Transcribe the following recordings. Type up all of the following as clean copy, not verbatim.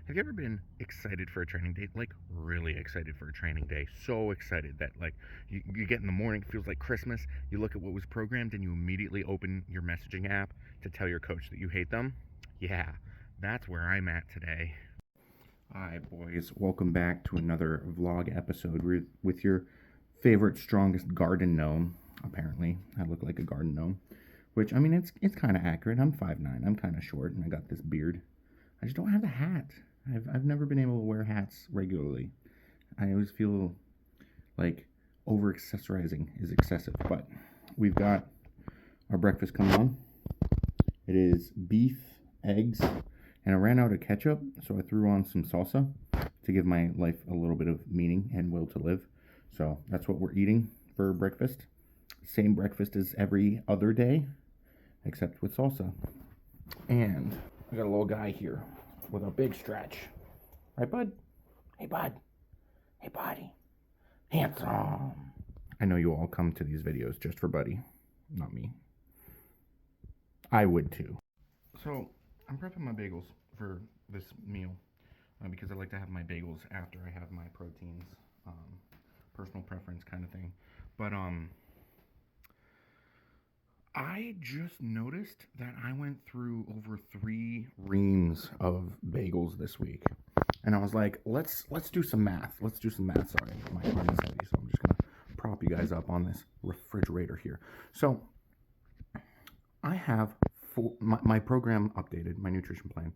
Have you ever been excited for a training day? Like, really excited for a training day. So excited that, like, you get in the morning, it feels like Christmas. You look at what was programmed and you immediately open your messaging app to tell your coach that you hate them? Yeah, that's where I'm at today. Hi, boys. Welcome back to another vlog episode with your favorite, strongest garden gnome. Apparently, I look like a garden gnome. Which, I mean, it's kind of accurate. I'm 5'9". I'm kind of short, and I got this beard. I just don't have the hat. I've never been able to wear hats regularly. I always feel like over accessorizing is excessive. But we've got our breakfast coming on. It is beef, eggs, and I ran out of ketchup, so I threw on some salsa to give my life a little bit of meaning and will to live. So that's what we're eating for breakfast. Same breakfast as every other day, except with salsa. And I got a little guy here with a big stretch. Right, bud? Hey, bud. Hey, buddy. Handsome. I know you all come to these videos just for Buddy, not me. I would too. So, I'm prepping my bagels for this meal because I like to have my bagels after I have my proteins. Personal preference kind of thing. But, I just noticed that I went through over 3 reams of bagels this week. And I was like, let's do some math. Let's do some math. Sorry, my arm is heavy, so I'm just going to prop you guys up on this refrigerator here. So I have my program updated, my nutrition plan,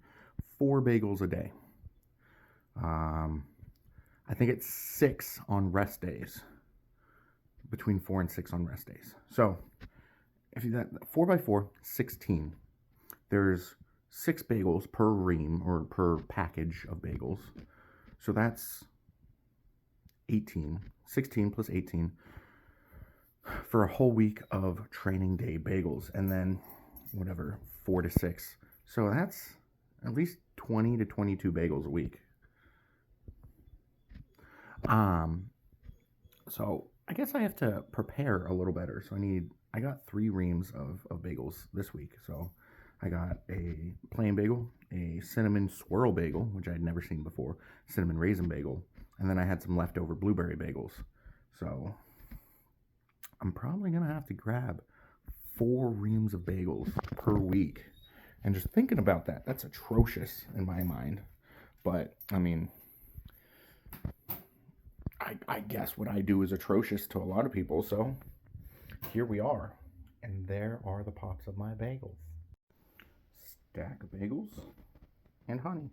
4 bagels a day. I think it's 6 on rest days, between 4 and 6 on rest days. So if you that 4 by 4, 16. There's 6 bagels per ream or per package of bagels. So that's 18. 16 plus 18 for a whole week of training day bagels. And then whatever, 4 to 6. So that's at least 20 to 22 bagels a week. So I guess I have to prepare a little better. So I got 3 reams of bagels this week. So I got a plain bagel, a cinnamon swirl bagel, which I had never seen before, cinnamon raisin bagel, and then I had some leftover blueberry bagels. So I'm probably going to have to grab 4 reams of bagels per week. And just thinking about that, that's atrocious in my mind. But, I mean, I guess what I do is atrocious to a lot of people, so here we are. And there are the pops of my bagels. Stack of bagels and honey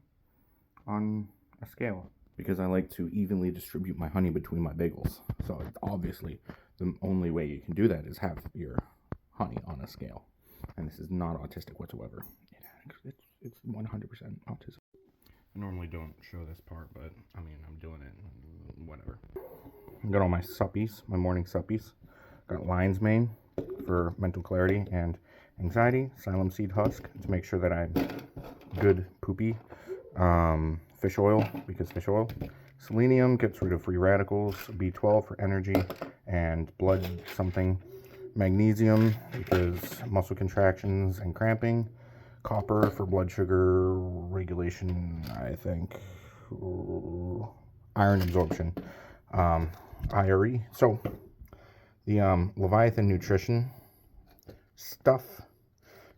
on a scale because I like to evenly distribute my honey between my bagels. So obviously the only way you can do that is have your honey on a scale. And this is not autistic whatsoever. It's 100% autism. I normally don't show this part, but I mean, I'm doing it. Whatever. I got all my suppies, my morning suppies. Got lion's mane for mental clarity and anxiety. Psyllium seed husk to make sure that I'm good poopy. Fish oil, because fish oil. Selenium gets rid of free radicals. B12 for energy and blood something. Magnesium because muscle contractions and cramping. Copper for blood sugar regulation, I think. Iron absorption. IRE. So the Leviathan nutrition stuff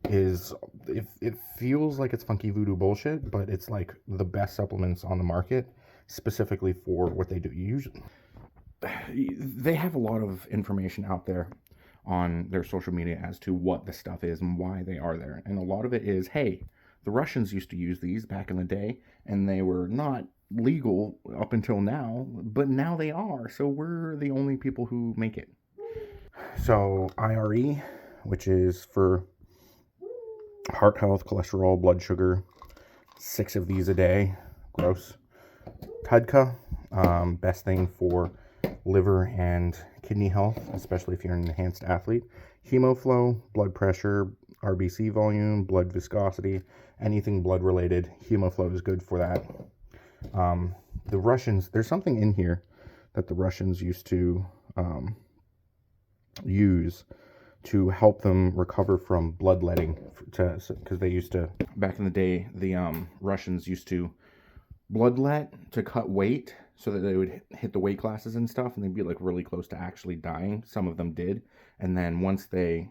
is, it feels like it's funky voodoo bullshit, but it's like the best supplements on the market specifically for what they do. Usually they have a lot of information out there on their social media as to what the stuff is and why they are there. And a lot of it is, hey, the Russians used to use these back in the day and they were not legal up until now, but now they are. So we're the only people who make it. So IRE, which is for heart health, cholesterol, blood sugar, 6 of these a day. Gross. TUDCA, best thing for liver and kidney health, especially if you're an enhanced athlete. Hemoflow, blood pressure, RBC volume, blood viscosity, anything blood related. Hemoflow is good for that. The Russians, there's something in here that the Russians used to use to help them recover from bloodletting, because they used to, back in the day, the Russians used to bloodlet to cut weight so that they would hit the weight classes and stuff, and they'd be like really close to actually dying. Some of them did. And then once they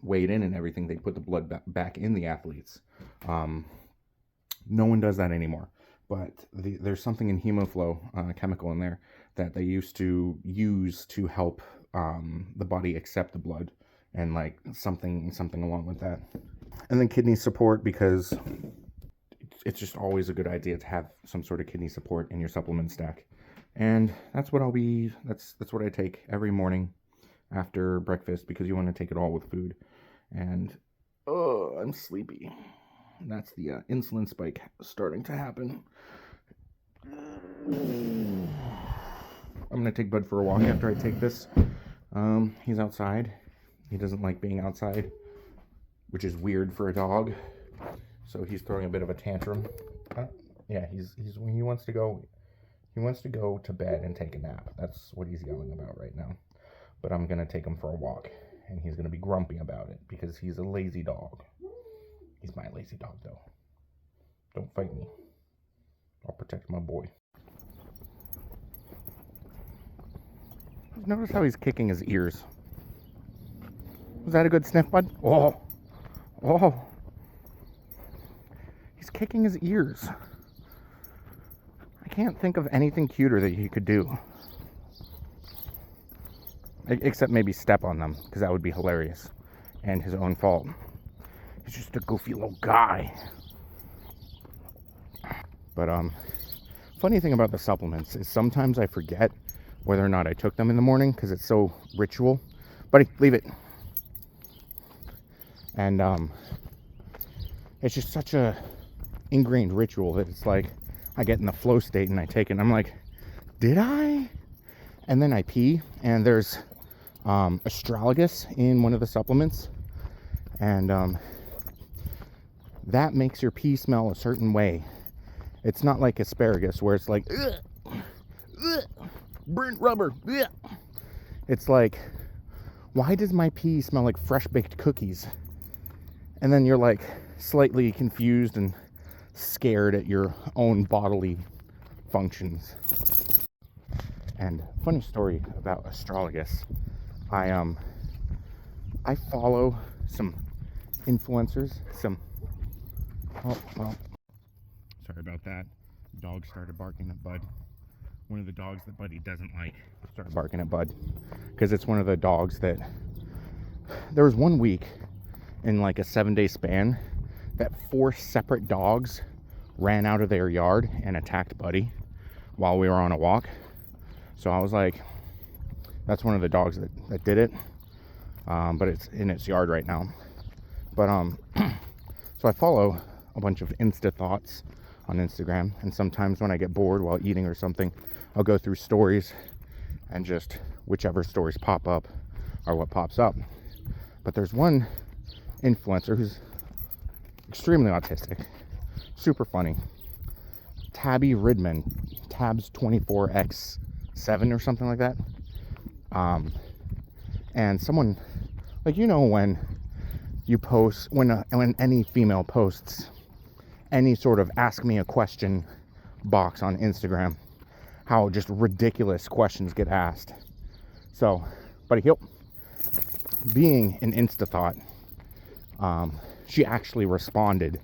weighed in and everything, they put the blood back in the athletes. No one does that anymore. But there's something in hemoflow, chemical in there, that they used to use to help the body accept the blood, and like something along with that. And then kidney support, because it's just always a good idea to have some sort of kidney support in your supplement stack. And that's what that's what I take every morning after breakfast, because you want to take it all with food. And oh, I'm sleepy. That's the insulin spike starting to happen. I'm gonna take Bud for a walk after I take this. He's outside. He doesn't like being outside, which is weird for a dog. So he's throwing a bit of a tantrum. Yeah, he wants to go. He wants to go to bed and take a nap. That's what he's yelling about right now. But I'm gonna take him for a walk, and he's gonna be grumpy about it because he's a lazy dog. He's my lazy dog, though. Don't fight me. I'll protect my boy. Notice how he's kicking his ears. Was that a good sniff, Bud? Oh. He's kicking his ears. I can't think of anything cuter that he could do. Except maybe step on them, because that would be hilarious. And his own fault. He's just a goofy little guy. But funny thing about the supplements is sometimes I forget whether or not I took them in the morning, because it's so ritual. Buddy, leave it. And it's just such a ingrained ritual that it's like I get in the flow state and I take it and I'm like, did I? And then I pee, and there's astragalus in one of the supplements, and that makes your pee smell a certain way. It's not like asparagus where it's like burnt rubber. It's like, why does my pee smell like fresh baked cookies? And then you're like slightly confused and scared at your own bodily functions. And funny story about astragalus. I follow some influencers, well, sorry about that. Dog started barking at Bud. One of the dogs that Buddy doesn't like started barking at Bud, because it's one of the dogs that, there was 1 week in like a 7-day span that 4 separate dogs ran out of their yard and attacked Buddy while we were on a walk. So I was like, that's one of the dogs that did it. But it's in its yard right now. But so I follow a bunch of Insta thoughts on Instagram, and sometimes when I get bored while eating or something, I'll go through stories, and just whichever stories pop up are what pops up. But there's one influencer who's extremely autistic, super funny, Tabby Ridman, Tabs 24x7 or something like that. And someone, like, you know, when you post, when any female posts any sort of ask me a question box on Instagram, how just ridiculous questions get asked. So, Buddy Hill, being an Insta thought, she actually responded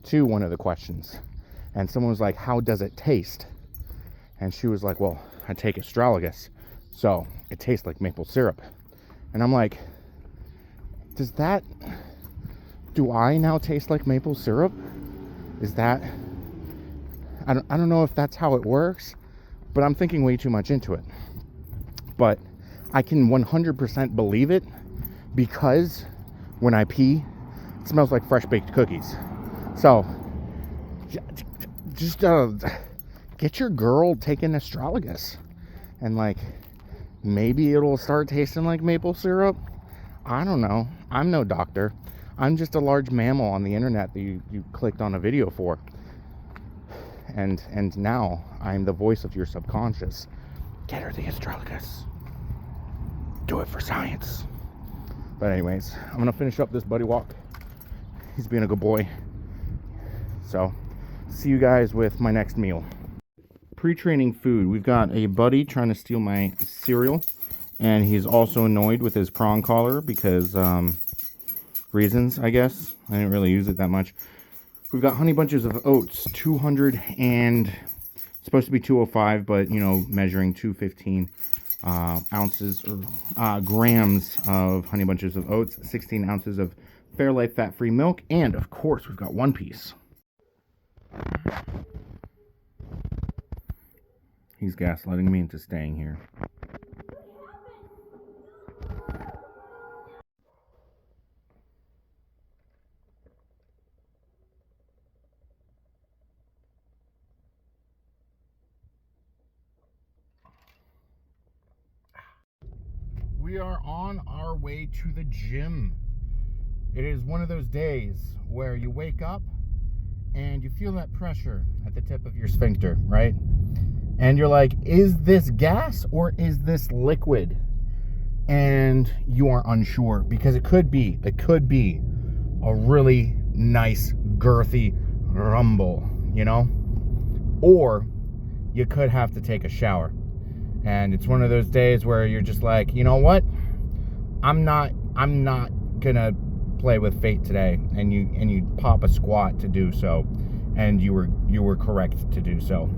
to one of the questions, and someone was like, how does it taste? And she was like, well, I take astragalus, so it tastes like maple syrup. And I'm like, do I now taste like maple syrup? Is that, I don't know if that's how it works, but I'm thinking way too much into it. But I can 100% believe it, because when I pee, it smells like fresh baked cookies. So just get your girl taking astragalus, and like, maybe it'll start tasting like maple syrup. I don't know. I'm no doctor. I'm just a large mammal on the internet that you clicked on a video for. And now I'm the voice of your subconscious. Get her the astragalus. Do it for science. But anyways, I'm gonna finish up this Buddy walk. He's being a good boy. So, see you guys with my next meal. pre-training food. We've got a buddy trying to steal my cereal, and he's also annoyed with his prong collar because reasons, I guess. I didn't really use it that much. We've got honey bunches of oats, 200 and it's supposed to be 205, but you know, measuring 215 ounces or grams of honey bunches of oats, 16 ounces of Fairlife fat-free milk, and of course we've got One Piece. He's gaslighting me into staying here. We are on our way to the gym. It is one of those days where you wake up and you feel that pressure at the tip of your sphincter, right? And you're like, is this gas or is this liquid? And you are unsure because it could be a really nice, girthy rumble, you know? Or you could have to take a shower. And it's one of those days where you're just like, you know what? I'm not gonna play with fate today. And you pop a squat to do so. And you were correct to do so.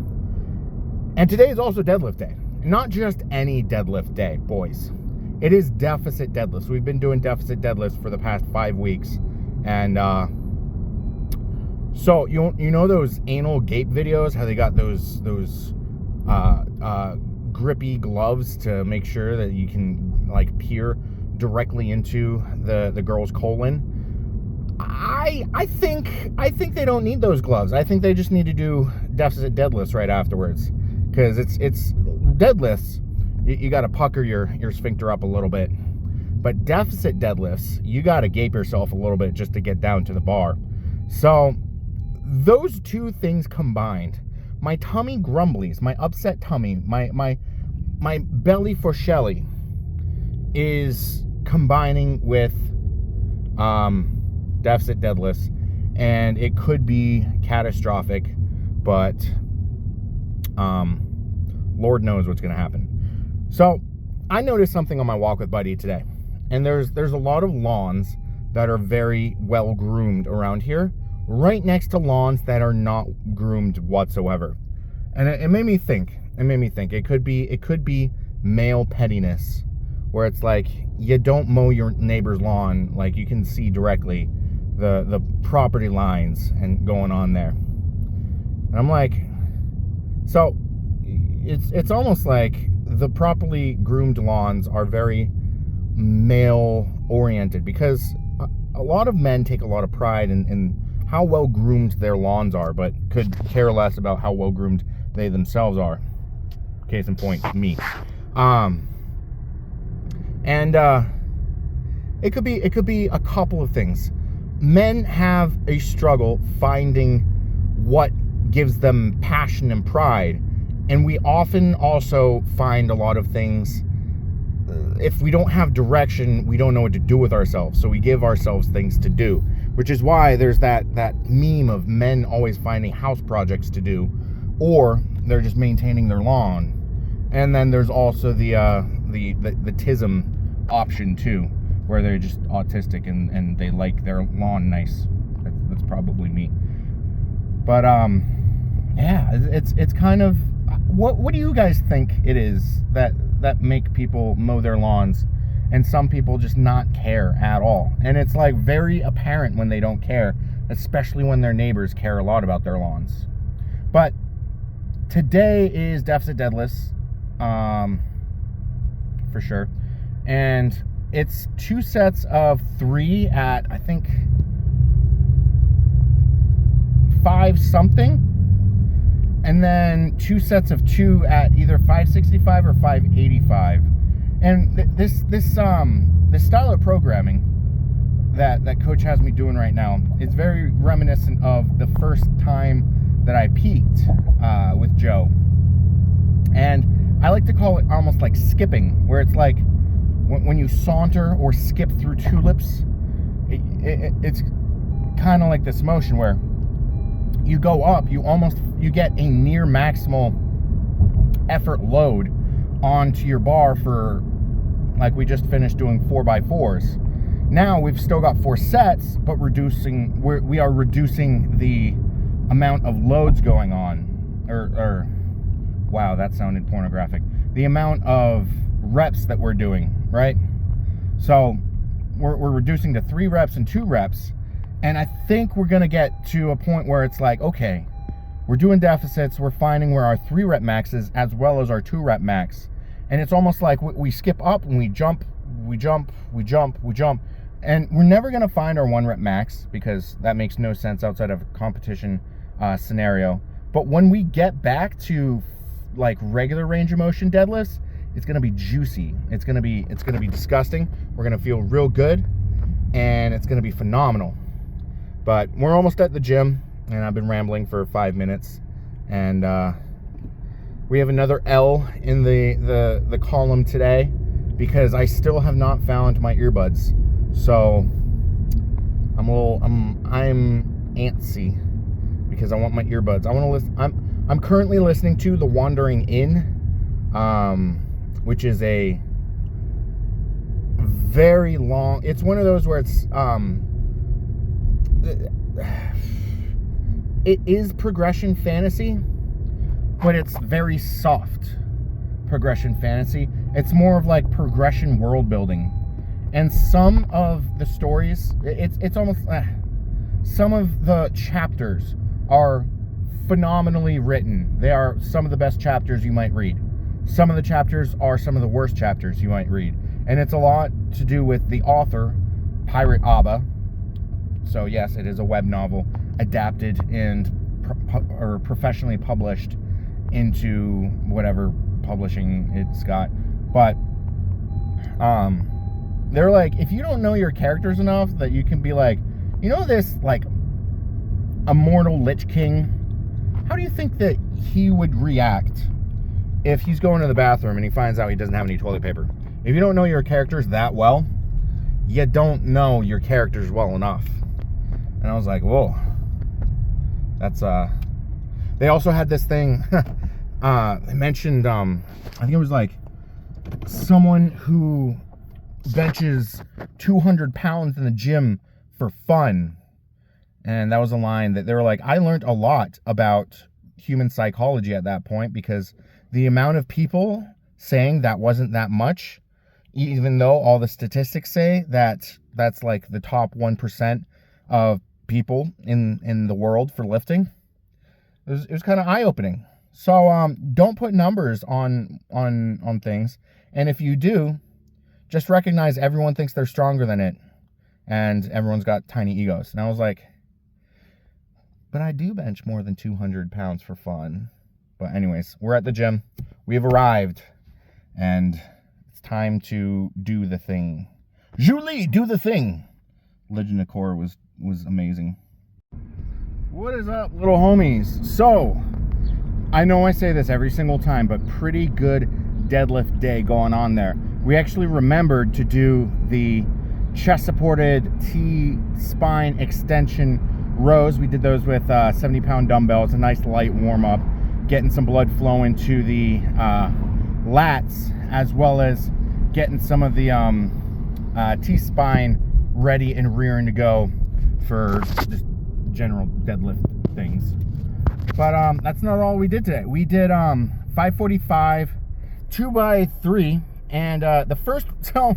And today is also deadlift day. Not just any deadlift day, boys. It is deficit deadlifts. We've been doing deficit deadlifts for the past 5 weeks. And so you know those anal gape videos, how they got those grippy gloves to make sure that you can like peer directly into the girl's colon. I think they don't need those gloves. I think they just need to do deficit deadlifts right afterwards, because it's deadlifts. You got to pucker your sphincter up a little bit, but deficit deadlifts, you got to gape yourself a little bit just to get down to the bar. So those two things combined, my tummy grumblies, my upset tummy, my belly for Shelly is combining with deficit deadlifts, and it could be catastrophic, but Lord knows what's going to happen. So I noticed something on my walk with Buddy today, and there's a lot of lawns that are very well groomed around here, right next to lawns that are not groomed whatsoever. And it made me think. It could be male pettiness, where it's like you don't mow your neighbor's lawn, like you can see directly the property lines and going on there. And I'm like, so it's almost like the properly groomed lawns are very male oriented, because a lot of men take a lot of pride in how well groomed their lawns are, but could care less about how well groomed they themselves are. Case in point, me. It could be a couple of things. Men have a struggle finding what gives them passion and pride, and we often also find a lot of things. If we don't have direction, we don't know what to do with ourselves, so we give ourselves things to do, which is why there's that meme of men always finding house projects to do, or they're just maintaining their lawn. And then there's also the TISM option too, where they're just autistic and they like their lawn nice. That's probably me. But yeah, it's kind of, what do you guys think it is that make people mow their lawns, and some people just not care at all? And it's like very apparent when they don't care, especially when their neighbors care a lot about their lawns. But today is deficit deadlifts, for sure, and it's 2 sets of 3 at I think 5 something, and then 2 sets of 2 at either 565 or 585. And this style of programming that coach has me doing right now is very reminiscent of the first time that I peaked with Joe. And I like to call it almost like skipping, where it's like when you saunter or skip through tulips, it's kind of like this motion where you go up, you get a near maximal effort load onto your bar for, like we just finished doing 4x4s. Now we've still got 4 sets, but we are reducing the amount of loads going on, or wow, that sounded pornographic. The amount of reps that we're doing, right? So we're reducing to 3 reps and 2 reps, and I think we're gonna get to a point where it's like, okay, we're doing deficits, we're finding where our 3 rep max is as well as our 2 rep max, and it's almost like we skip up and we jump, and we're never gonna find our 1 rep max because that makes no sense outside of a competition scenario. But when we get back to like regular range of motion deadlifts, it's gonna be juicy. It's gonna be disgusting. We're gonna feel real good, and it's gonna be phenomenal. But we're almost at the gym, and I've been rambling for 5 minutes, and we have another L in the column today because I still have not found my earbuds. So I'm antsy because I want my earbuds. I want to listen. I'm currently listening to The Wandering Inn, which is a very long, it's one of those where it's it is progression fantasy, but it's very soft progression fantasy. It's more of like progression world building, and some of the stories, it's almost some of the chapters are phenomenally written. They are some of the best chapters you might read. Some of the chapters are some of the worst chapters you might read, and it's a lot to do with the author, Pirate Abba. So yes, it is a web novel adapted and professionally published into whatever publishing it's got. But they're like, if you don't know your characters enough that you can be like, you know, this like immortal Lich King, how do you think that he would react if he's going to the bathroom and he finds out he doesn't have any toilet paper? If you don't know your characters that well, you don't know your characters well enough. And I was like, whoa, that's they also had this thing they mentioned, I think it was like someone who benches 200 pounds in the gym for fun. And that was a line that they were like, I learned a lot about human psychology at that point, because the amount of people saying that wasn't that much, even though all the statistics say that that's like the top 1% of people in the world for lifting, it was kind of eye-opening. So don't put numbers on things, and if you do, just recognize everyone thinks they're stronger than it, and everyone's got tiny egos. And I was like, but I do bench more than 200 pounds for fun. But anyways, we're at the gym. We have arrived, and it's time to do the thing. Julie, do the thing. Legend of Korra was amazing. What is up, little homies? So, I know I say this every single time, but pretty good deadlift day going on there. We actually remembered to do the chest-supported T-spine extension rows. We did those with 70-pound dumbbells, a nice light warm-up, getting some blood flowing to the lats, as well as getting some of the T-spine ready and rearing to go for just general deadlift things. But that's not all we did today. We did 545, 2x3, and the first, so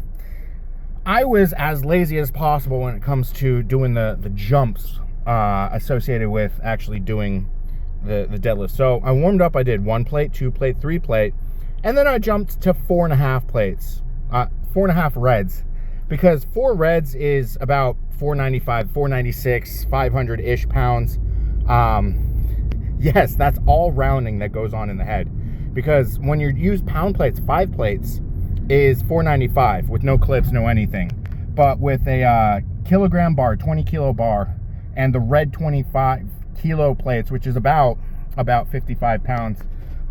I was as lazy as possible when it comes to doing the jumps associated with actually doing the deadlift. So I warmed up, I did 1 plate, 2 plate, 3 plate, and then I jumped to 4.5 plates, 4.5 reds, because 4 reds is about 495, 496, 500-ish pounds. Yes, that's all rounding that goes on in the head, because when you use pound plates, 5 plates is 495 with no clips, no anything. But with a kilogram bar, 20 kilo bar, and the red 25 kilo plates, which is about 55 pounds,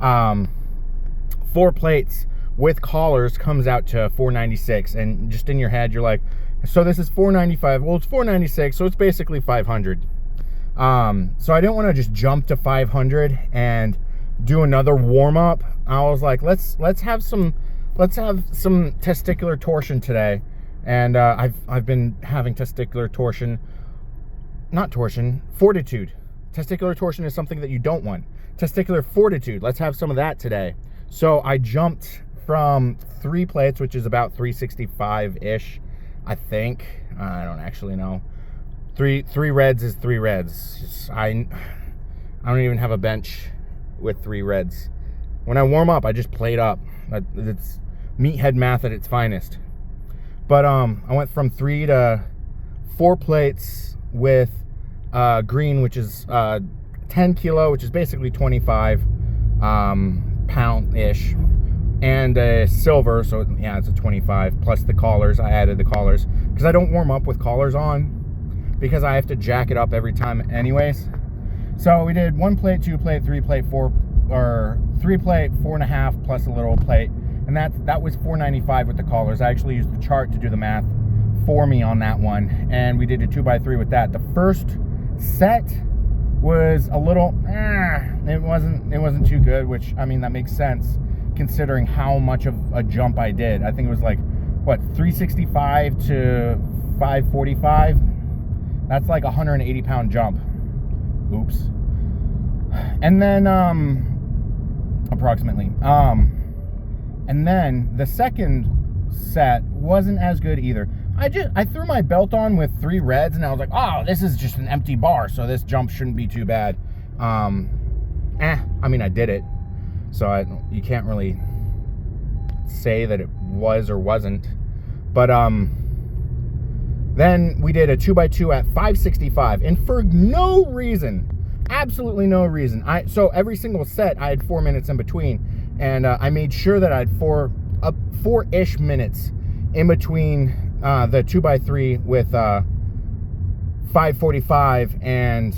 4 plates with collars comes out to 496. And just in your head, you're like, so this is 495. Well, it's 496, so it's basically 500. So I didn't want to just jump to 500 and do another warm up. I was like, let's have some testicular torsion today, and I've been having testicular torsion, not torsion, fortitude. Testicular torsion is something that you don't want. Testicular fortitude. Let's have some of that today. So I jumped from 3 plates, which is about 365-ish, I think. I don't actually know. Three reds is 3 reds. I don't even have a bench with 3 reds. When I warm up, I just plate up. It's meathead math at its finest. But I went from 3 to 4 plates with green, which is 10 kilo, which is basically 25 pound-ish, and a silver, so yeah, it's a 25, plus the collars. I added the collars because I don't warm up with collars on because I have to jack it up every time anyways. So we did 1 plate, 2 plate, 3 plate, 4, or 3 plate, 4.5 plus a little plate, and that was $4.95 with the collars. I actually used the chart to do the math for me on that one, and we did a 2x3 with that. The first set was a little it wasn't too good, which, I mean, that makes sense considering how much of a jump I did. I think it was like, what, 365 to 545. That's like a 180 pound jump. Oops. And then approximately and then the second set wasn't as good either. I threw my belt on with 3 reds, and I was like, oh, this is just an empty bar, so this jump shouldn't be too bad. I mean, I did it, so you can't really say that it was or wasn't. But then we did a 2x2 at 565, and for no reason, absolutely no reason. So every single set, I had 4 minutes in between, and I made sure that I had 4-ish minutes in between the 2x3 with 545 and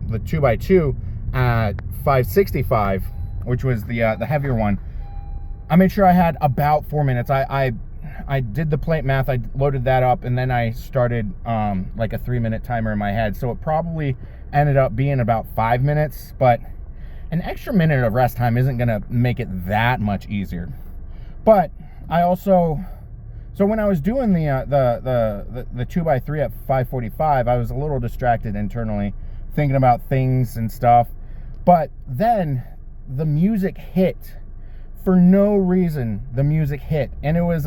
the 2x2 at 565, which was the heavier one. I made sure I had about 4 minutes. I did the plate math, I loaded that up, and then I started like a 3-minute timer in my head. So it probably ended up being about 5 minutes, but an extra minute of rest time isn't gonna make it that much easier. But I also, so when I was doing the 2x3 at 545, I was a little distracted internally, thinking about things and stuff. But then the music hit. For no reason, the music hit, and it was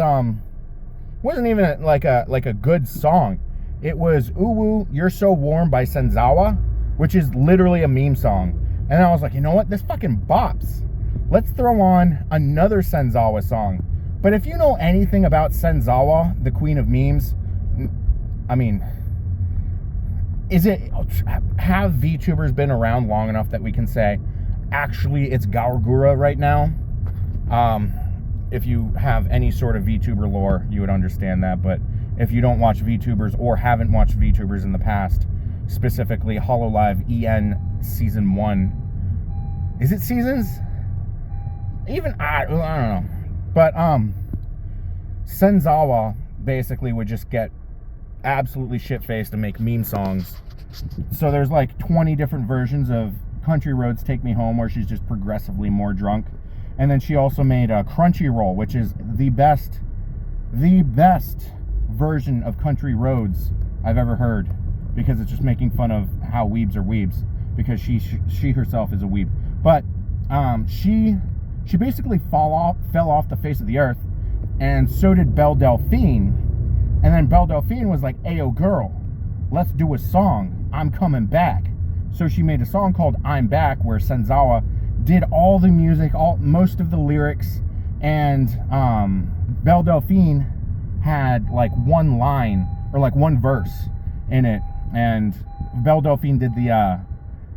wasn't even like a good song. It was "Ooh Woo, You're So Warm" by Senzawa, which is literally a meme song. And I was like, you know what? This fucking bops. Let's throw on another Senzawa song. But if you know anything about Senzawa, the queen of memes, I mean, have VTubers been around long enough that we can say, actually, it's Gaogura right now? If you have any sort of VTuber lore, you would understand that. But if you don't watch VTubers or haven't watched VTubers in the past, specifically HoloLive EN Season 1, is it seasons? Even, I don't know. But Senzawa basically would just get absolutely shit-faced and make meme songs. So there's like 20 different versions of Country Roads Take Me Home, where she's just progressively more drunk. And then she also made a Crunchyroll, which is the best version of Country Roads I've ever heard, because it's just making fun of how weebs are weebs, because she herself is a weeb. But she basically fell off the face of the earth, and so did Belle Delphine. And then Belle Delphine was like, "Ayo girl, let's do a song, I'm coming back." So she made a song called "I'm Back," where Senzawa did all the music, most of the lyrics, and Belle Delphine had like one line or like one verse in it, and Belle Delphine did the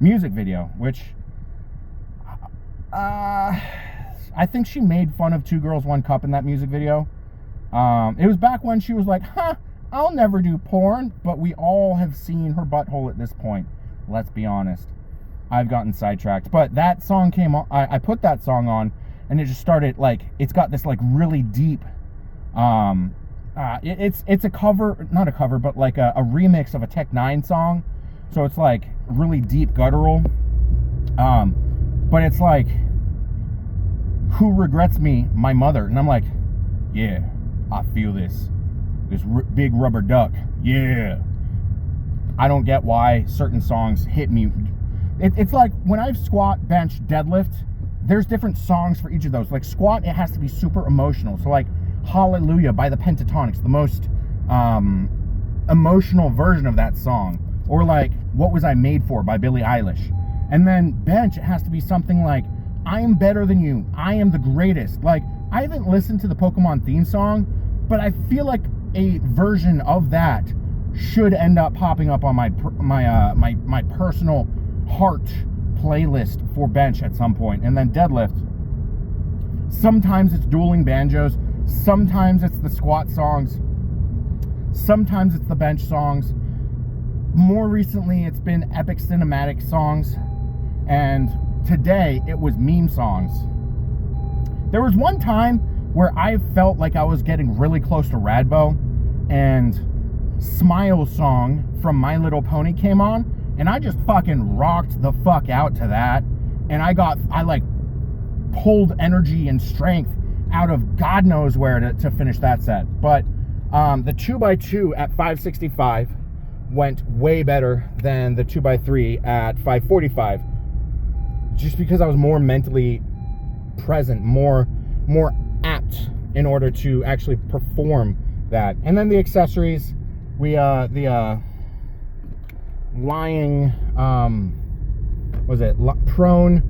music video, which I think she made fun of 2 Girls, 1 Cup in that music video. It was back when she was like, I'll never do porn, but we all have seen her butthole at this point. Let's be honest. I've gotten sidetracked. But that song came on, I put that song on, and it just started, like, it's got this, like, really deep, it's a cover, not a cover, but like a remix of a Tech 9 song. So it's like really deep guttural. But it's like, who regrets me? My mother. And I'm like, yeah, I feel this big rubber duck. Yeah. I don't get why certain songs hit me. It's like when I squat, bench, deadlift, there's different songs for each of those. Like squat, it has to be super emotional. So like Hallelujah by the Pentatonics, the most emotional version of that song. Or like What Was I Made For by Billie Eilish. And then bench, it has to be something like I am better than you. I am the greatest. Like, I haven't listened to the Pokemon theme song, but I feel like a version of that should end up popping up on my personal heart playlist for bench at some point. And then deadlift. Sometimes it's dueling banjos. Sometimes it's the squat songs. Sometimes it's the bench songs. More recently, it's been epic cinematic songs. And today, it was meme songs. There was one time where I felt like I was getting really close to Radbo, and Smile song from My Little Pony came on, and I just fucking rocked the fuck out to that. And I like pulled energy and strength out of God knows where to finish that set. But the 2x2 at 565 went way better than the 2x3 at 545. Just because I was more mentally present, more apt in order to actually perform that. And then the accessories, the lying, prone,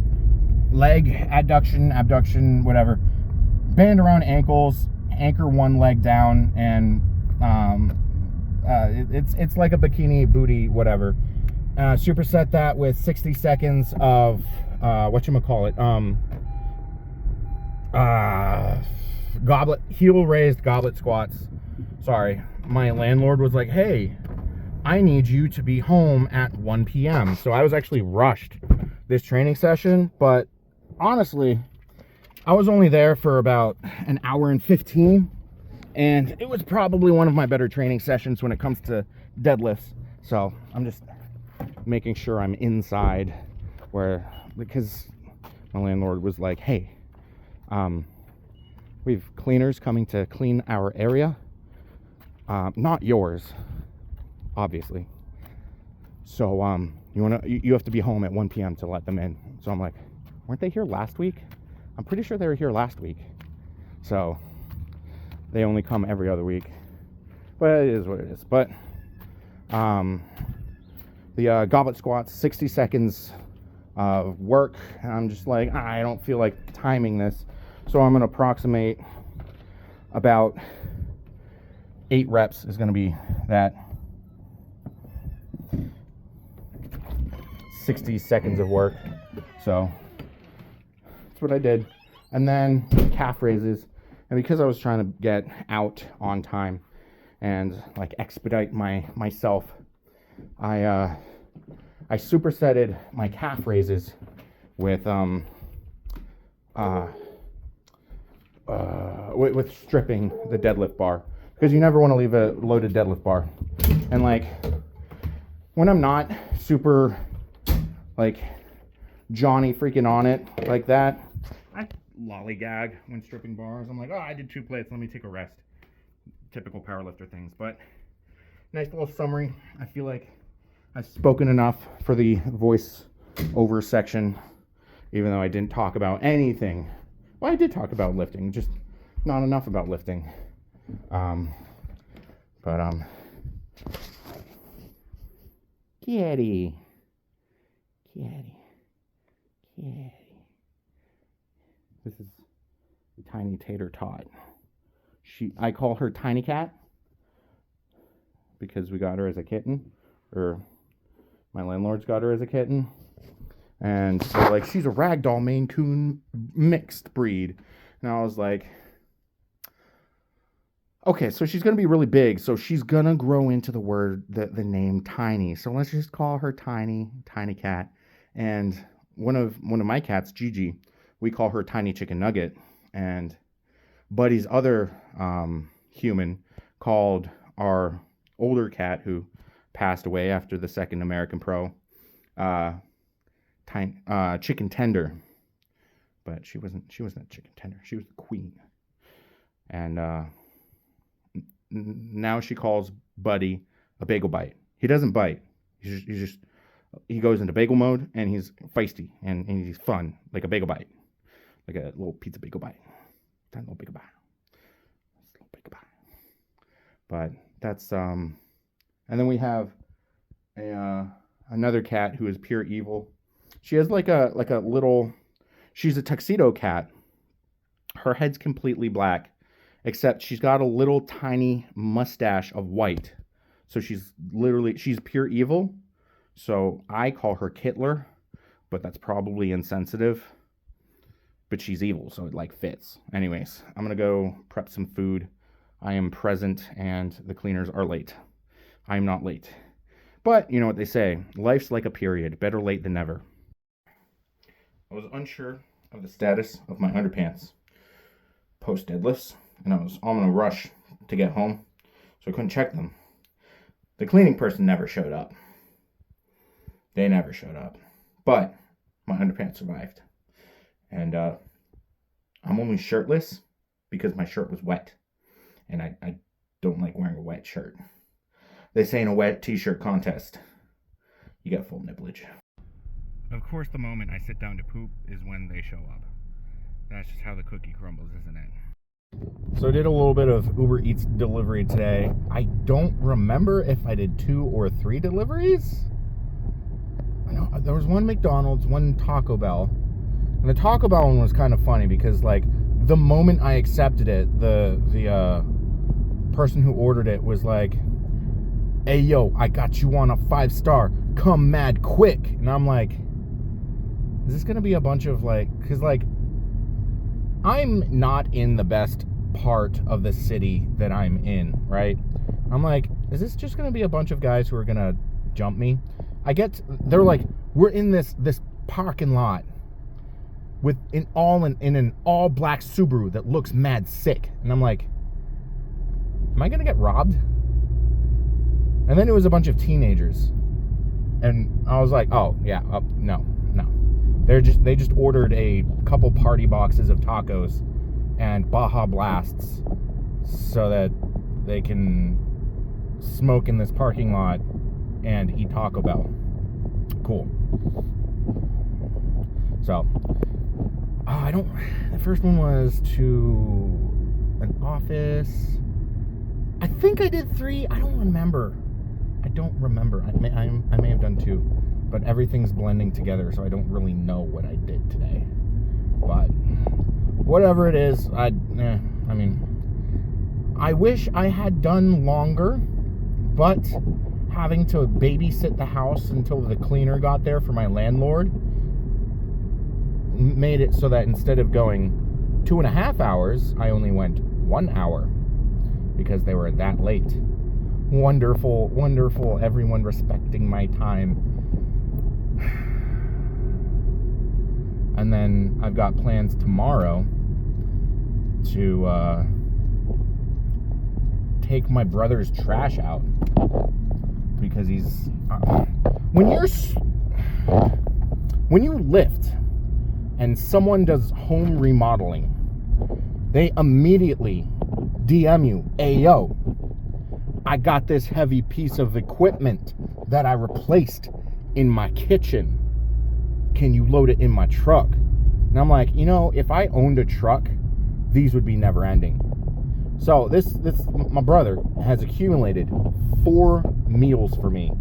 leg adduction, abduction, whatever, band around ankles, anchor one leg down, and it's like a bikini booty, whatever. Superset that with 60 seconds of heel raised goblet squats. Sorry, my landlord was like, hey, I need you to be home at 1 p.m. So I was actually rushed this training session, but honestly, I was only there for about an hour and 15, and it was probably one of my better training sessions when it comes to deadlifts. So I'm just making sure I'm inside, because my landlord was like, hey, we've cleaners coming to clean our area, not yours, obviously. So you have to be home at 1 p.m. to let them in. So I'm like, weren't they here last week? I'm pretty sure they were here last week. So they only come every other week, but it is what it is. But the goblet squats, 60 seconds of work. And I'm just like, I don't feel like timing this. So I'm going to approximate about 8 reps is going to be that 60 seconds of work. So that's what I did. And then calf raises. And because I was trying to get out on time and like expedite myself, I supersetted my calf raises with stripping the deadlift bar, because you never want to leave a loaded deadlift bar. And like when I'm not super like Johnny freaking on it like that, I lollygag when stripping bars. I'm like, oh, I did 2 plates, let me take a rest. Typical powerlifter things. But nice little summary. I feel like I've spoken enough for the voice over section, even though I didn't talk about anything. Well, I did talk about lifting, just not enough about lifting. Kitty. This is the tiny tater tot. I call her Tiny Cat because we got her as a kitten, or my landlord's got her as a kitten. And they're like, she's a ragdoll Maine Coon mixed breed. And I was like, okay, so she's going to be really big. So she's going to grow into the name Tiny. So let's just call her Tiny Cat. And one of my cats, Gigi, we call her Tiny Chicken Nugget. And Buddy's other human called our older cat, who passed away after the second American Pro, Chicken Tender. but she wasn't a chicken tender. She was the queen. And now she calls Buddy a bagel bite. He doesn't bite. He goes into bagel mode, and he's feisty, and he's fun, like a bagel bite, like a little pizza bagel bite. Tiny little bagel bite. Little bagel bite. But that's and then we have another cat who is pure evil. She has like a little. She's a tuxedo cat. Her head's completely black, except she's got a little tiny mustache of white. So she's pure evil. So I call her Kittler, but that's probably insensitive. But she's evil, so it like fits. Anyways, I'm gonna go prep some food. I am present, and the cleaners are late. I am not late. But you know what they say, life's like a period, better late than never. I was unsure of the status of my underpants post deadlifts, and I was on a rush to get home, so I couldn't check them. The cleaning person never showed up. They never showed up. But my underpants survived. And I'm only shirtless because my shirt was wet. And I don't like wearing a wet shirt. They say in a wet t-shirt contest, you get full nibblage. Of course, the moment I sit down to poop is when they show up. That's just how the cookie crumbles, isn't it? So I did a little bit of Uber Eats delivery today. I don't remember if I did 2 or 3 deliveries. I know there was one McDonald's, one Taco Bell. And the Taco Bell one was kind of funny because, like, the moment I accepted it, the person who ordered it was like, "Hey, yo, I got you on a 5-star. Come mad quick." And I'm like, is this going to be a bunch of, like, because, like, I'm not in the best part of the city that I'm in, right? I'm like, is this just going to be a bunch of guys who are going to jump me? They're like, we're in this parking lot with in an all black Subaru that looks mad sick. And I'm like, am I going to get robbed? And then it was a bunch of teenagers. And I was like, oh, yeah, no. They just ordered a couple party boxes of tacos and Baja Blasts so that they can smoke in this parking lot and eat Taco Bell. Cool. So, the first one was to an office. I think I did 3. I don't remember. I may have done 2, but everything's blending together, so I don't really know what I did today. But whatever it is, I wish I had done longer, but having to babysit the house until the cleaner got there for my landlord made it so that instead of going 2.5 hours, I only went 1 hour because they were that late. Wonderful, wonderful, everyone respecting my time. And then I've got plans tomorrow to take my brother's trash out because he's when you lift and someone does home remodeling, they immediately DM you, "Hey, yo, I got this heavy piece of equipment that I replaced in my kitchen. Can you load it in my truck?" And I'm like, if I owned a truck, these would be never ending. So my brother has accumulated 4 meals for me.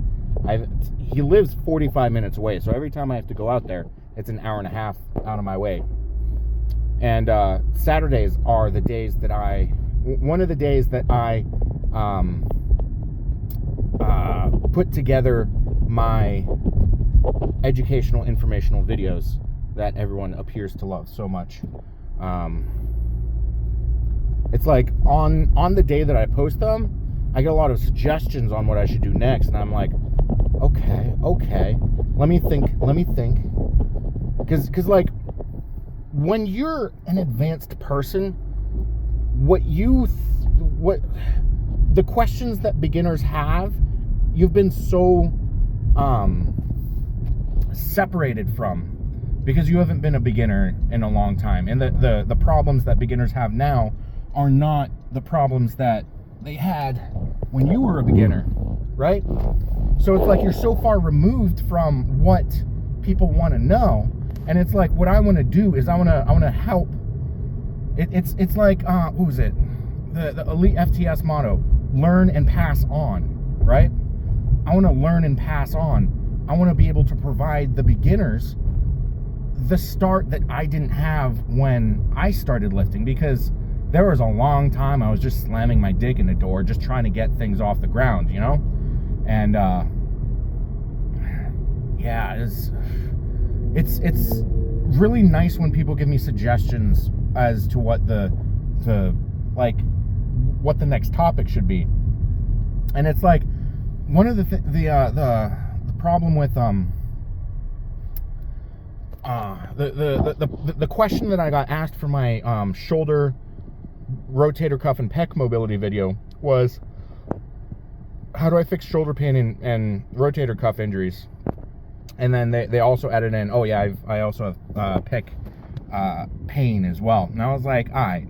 He lives 45 minutes away, so every time I have to go out there, it's an hour and a half out of my way. And Saturdays are the days that one of the days that I put together my educational, informational videos that everyone appears to love so much. It's like on the day that I post them, I get a lot of suggestions on what I should do next, and I'm like, okay, let me think, because like when you're an advanced person, what the questions that beginners have, you've been so separated from because you haven't been a beginner in a long time. And the problems that beginners have now are not the problems that they had when you were a beginner, right? So it's like you're so far removed from what people want to know. And it's like, what I want to do is I want to help. It's like, what was it? The Elite FTS motto, learn and pass on, right? I want to learn and pass on. I want to be able to provide the beginners the start that I didn't have when I started lifting, because there was a long time I was just slamming my dick in the door, just trying to get things off the ground, you know? And, yeah, it's really nice when people give me suggestions as to what what the next topic should be. And it's like, one of the problem with the question that I got asked for my shoulder, rotator cuff, and pec mobility video was, how do I fix shoulder pain and rotator cuff injuries? And then they also added in, oh yeah, I also have pec pain as well. And I was like, all right,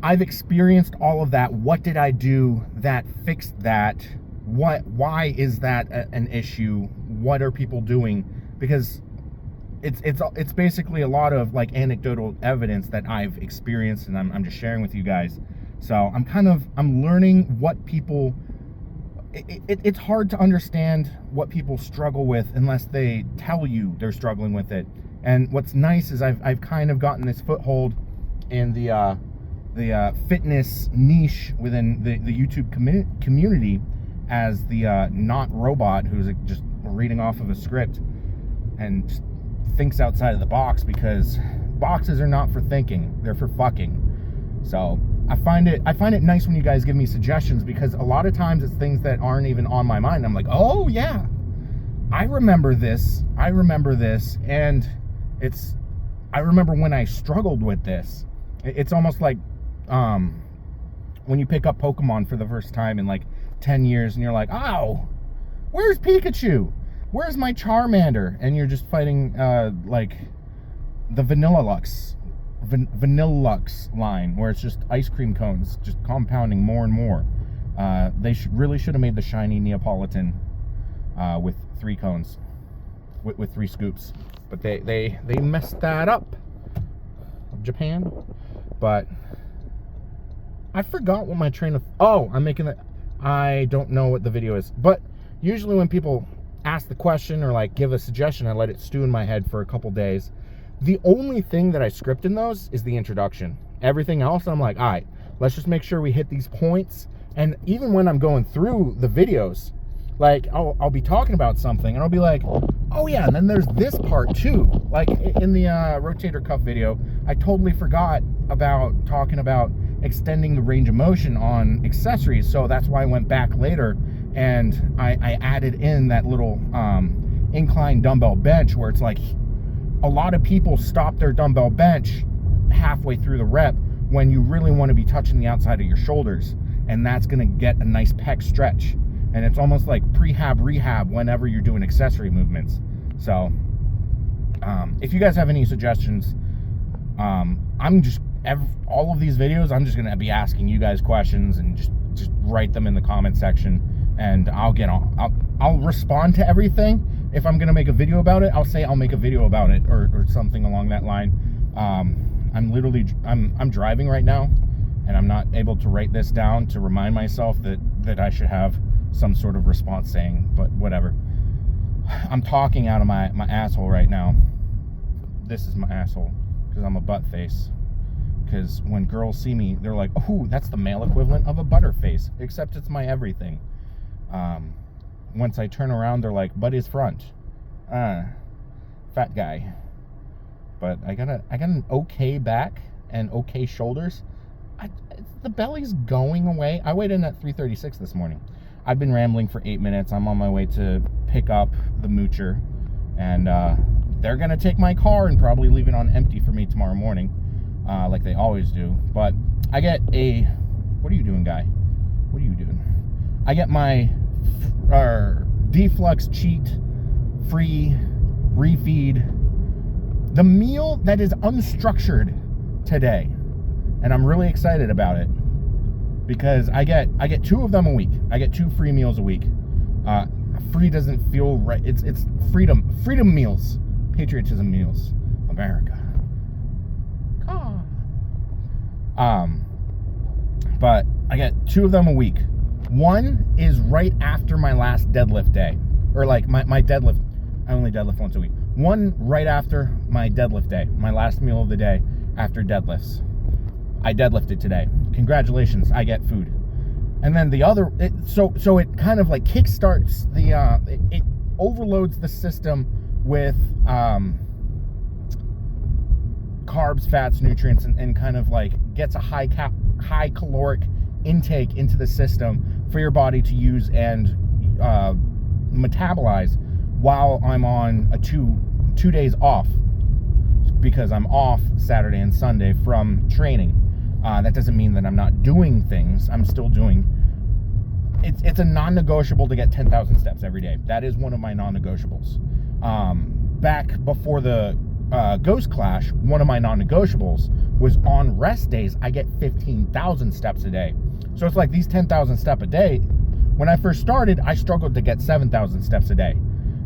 I've experienced all of that. What did I do that fixed that? Why is that an issue? What are people doing? Because it's basically a lot of like anecdotal evidence that I've experienced, and I'm just sharing with you guys. So I'm learning what people. It's hard to understand what people struggle with unless they tell you they're struggling with it. And what's nice is I've kind of gotten this foothold in the fitness niche within the YouTube community as the not robot who's just reading off of a script and just thinks outside of the box, because boxes are not for thinking, they're for fucking. So I find it nice when you guys give me suggestions, because a lot of times it's things that aren't even on my mind. I'm like, oh yeah, I remember this, and I remember when I struggled with this. It's almost like when you pick up Pokemon for the first time in like 10 years and you're like, oh, where's Pikachu? Where's my Charmander? And you're just fighting like the Vanillux line, where it's just ice cream cones just compounding more and more. They really should have made the shiny Neapolitan with 3 cones, with 3 scoops, but they messed that up. Japan. But I forgot what my train of I don't know what the video is, but usually when people ask the question or like give a suggestion, I let it stew in my head for a couple days. The only thing that I script in those is the introduction. Everything else, I'm like, all right, let's just make sure we hit these points. And even when I'm going through the videos, like I'll be talking about something and I'll be like, oh yeah, and then there's this part too. Like in the rotator cuff video, I totally forgot about talking about extending the range of motion on accessories. So that's why I went back later and I added in that little incline dumbbell bench, where it's like a lot of people stop their dumbbell bench halfway through the rep when you really want to be touching the outside of your shoulders, and that's going to get a nice pec stretch. And it's almost like prehab rehab whenever you're doing accessory movements. So if you guys have any suggestions, all of these videos, I'm just going to be asking you guys questions, and just write them in the comment section, and I'll respond to everything. If I'm going to make a video about it, I'll say I'll make a video about it, or something along that line. I'm driving right now, and I'm not able to write this down to remind myself that I should have some sort of response saying, but whatever. I'm talking out of my asshole right now. This is my asshole, because I'm a butt face. Because when girls see me, they're like, oh, that's the male equivalent of a butter face, except it's my everything. Once I turn around, they're like, butt is front. Fat guy. But I got an okay back and okay shoulders. The belly's going away. I weighed in at 336 this morning. I've been rambling for 8 minutes. I'm on my way to pick up the moocher, and they're gonna take my car and probably leave it on empty for me tomorrow morning, like they always do. But I get what are you doing, guy? What are you doing? I get my Deflux cheat free refeed the meal that is unstructured today, and I'm really excited about it because I get 2 of them a week. I get 2 free meals a week. Free doesn't feel right. It's freedom meals, patriotism meals, America. But I get 2 of them a week. One is right after my last deadlift day, or like my deadlift. I only deadlift once a week. One right after my deadlift day, my last meal of the day after deadlifts. I deadlifted today. Congratulations, I get food. And then the other, so it kind of like kickstarts it overloads the system with carbs, fats, nutrients, and kind of like gets a high caloric intake into the system for your body to use and metabolize while I'm on a two days off, because I'm off Saturday and Sunday from training. That doesn't mean that I'm not doing things. I'm still doing. It's a non-negotiable to get 10,000 steps every day. That is one of my non-negotiables. Back before the Ghost Clash, one of my non-negotiables was on rest days, I get 15,000 steps a day. So it's like these 10,000 steps a day. When I first started, I struggled to get 7,000 steps a day.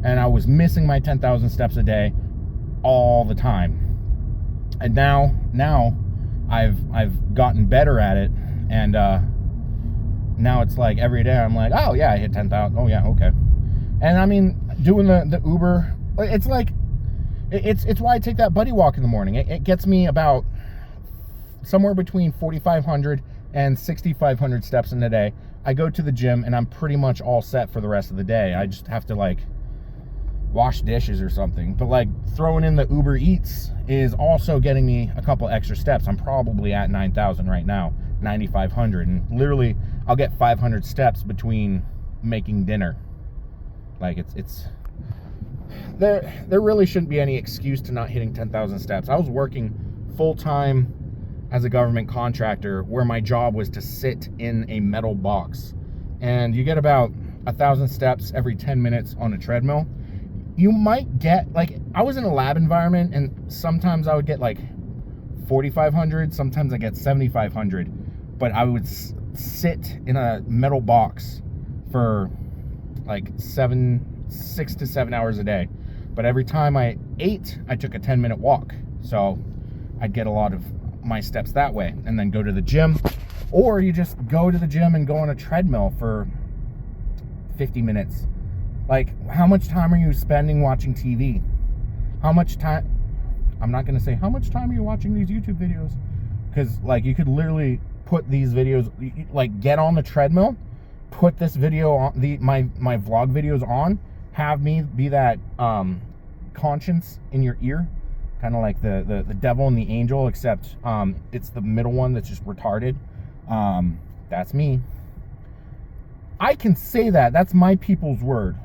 And I was missing my 10,000 steps a day all the time. And now I've gotten better at it, and now it's like every day I'm like, oh yeah, I hit 10,000. Oh yeah, okay. And I mean, doing the Uber, it's like, it's why I take that buddy walk in the morning. It gets me about somewhere between 4,500 and 6,500 steps in a day. I go to the gym and I'm pretty much all set for the rest of the day. I just have to like wash dishes or something. But like throwing in the Uber Eats is also getting me a couple extra steps. I'm probably at 9,000 right now, 9,500, and literally I'll get 500 steps between making dinner. Like it's there really shouldn't be any excuse to not hitting 10,000 steps. I was working full-time as a government contractor where my job was to sit in a metal box, and you get about 1,000 steps every 10 minutes on a treadmill. You might get, like, I was in a lab environment and sometimes I would get like 4,500, sometimes I get 7,500, but I would sit in a metal box for like 6 to 7 hours a day. But every time I ate, I took a 10-minute walk, so I'd get a lot of my steps that way, and then go to the gym. Or you just go to the gym and go on a treadmill for 50 minutes. Like, how much time are you spending watching TV? How much time, I'm not going to say how much time are you watching these YouTube videos, because like you could literally put these videos, like get on the treadmill, put this video on, my vlog videos on, have me be that conscience in your ear, kind of like the devil and the angel, except it's the middle one that's just retarded. That's me. I can say that. That's my people's word.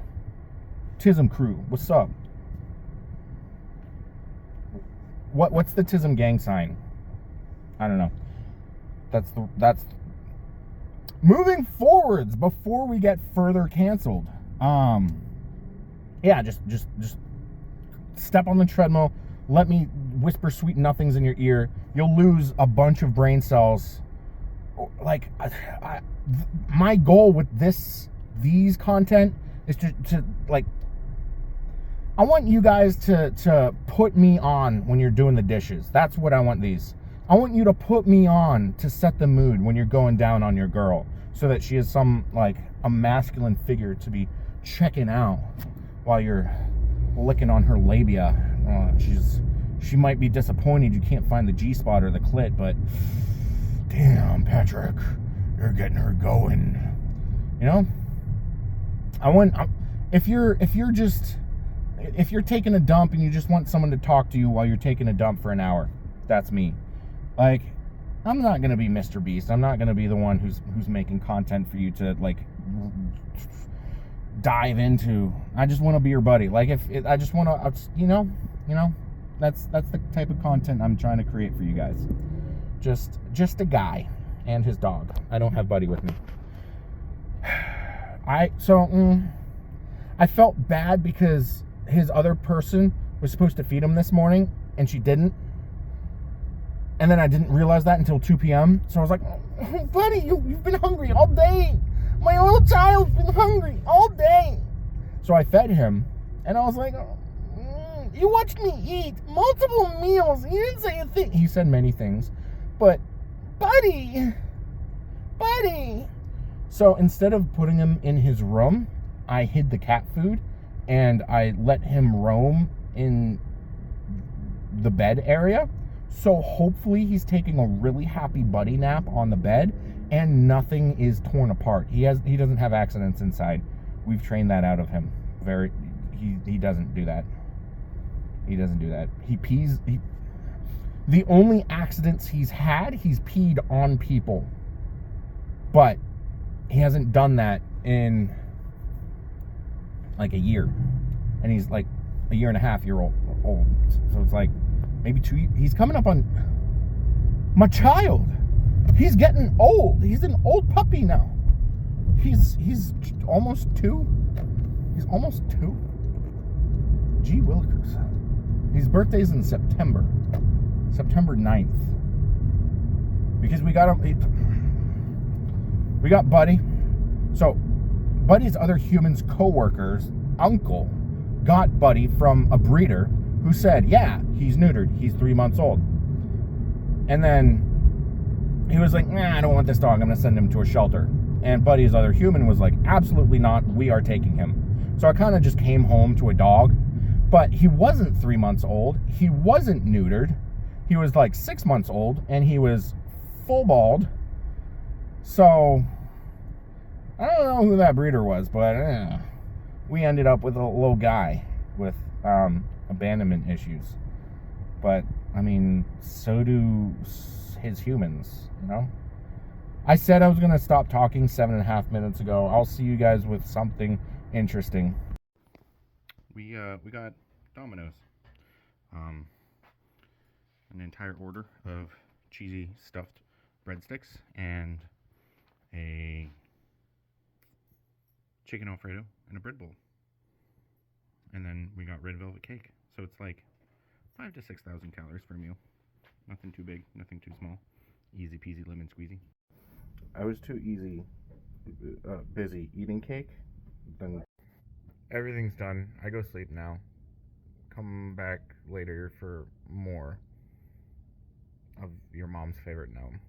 Tism crew, what's up? What's the Tism gang sign? I don't know. That's moving forwards before we get further canceled. Yeah, just step on the treadmill. Let me whisper sweet nothings in your ear. You'll lose a bunch of brain cells. Like, my goal with these content is to like, I want you guys to put me on when you're doing the dishes. That's what I want these. I want you to put me on to set the mood when you're going down on your girl, so that she is some, like, a masculine figure to be checking out while you're licking on her labia. She might be disappointed you can't find the G-spot or the clit, but damn, Patrick, you're getting her going. You know? If you're taking a dump and you just want someone to talk to you while you're taking a dump for an hour, that's me. Like, I'm not gonna be Mr. Beast. I'm not gonna be the one who's making content for you to like dive into. I just want to be your buddy. Like, I just want to, you know, that's the type of content I'm trying to create for you guys. Just a guy and his dog. I don't have Buddy with me. I felt bad because his other person was supposed to feed him this morning, and she didn't. And then I didn't realize that until 2 p.m. So I was like, buddy, you've been hungry all day. My little child's been hungry all day. So I fed him, and I was like, you watched me eat multiple meals. He didn't say a thing. He said many things, but buddy. So instead of putting him in his room, I hid the cat food, and I let him roam in the bed area. So hopefully he's taking a really happy buddy nap on the bed, and nothing is torn apart. He doesn't have accidents inside. We've trained that out of him. He doesn't do that. He doesn't do that. He pees. The only accidents he's had, he's peed on people. But he hasn't done that in like a year. And he's like a year and a half old. So it's like maybe 2 years. He's coming up on my child. He's getting old. He's an old puppy now. He's almost 2. He's almost 2. Gee willikers. His birthday's in September 9th. Because we got Buddy. So Buddy's other human's co-worker's uncle got Buddy from a breeder who said, yeah, he's neutered. He's 3 months old. And then he was like, nah, I don't want this dog. I'm going to send him to a shelter. And Buddy's other human was like, absolutely not. We are taking him. So I kind of just came home to a dog. But he wasn't 3 months old. He wasn't neutered. He was like 6 months old. And he was full bald. So I don't know who that breeder was. But we ended up with a little guy with abandonment issues. But, I mean, so do his humans, you know? I said I was going to stop talking 7.5 minutes ago. I'll see you guys with something interesting. We got Domino's. An entire order of cheesy stuffed breadsticks and a chicken Alfredo and a bread bowl. And then we got red velvet cake. So it's like 5,000 to 6,000 calories for a meal. Nothing too big, nothing too small. Easy peasy lemon squeezy. I was too busy eating cake. Then everything's done. I go sleep now. Come back later for more of your mom's favorite gnome.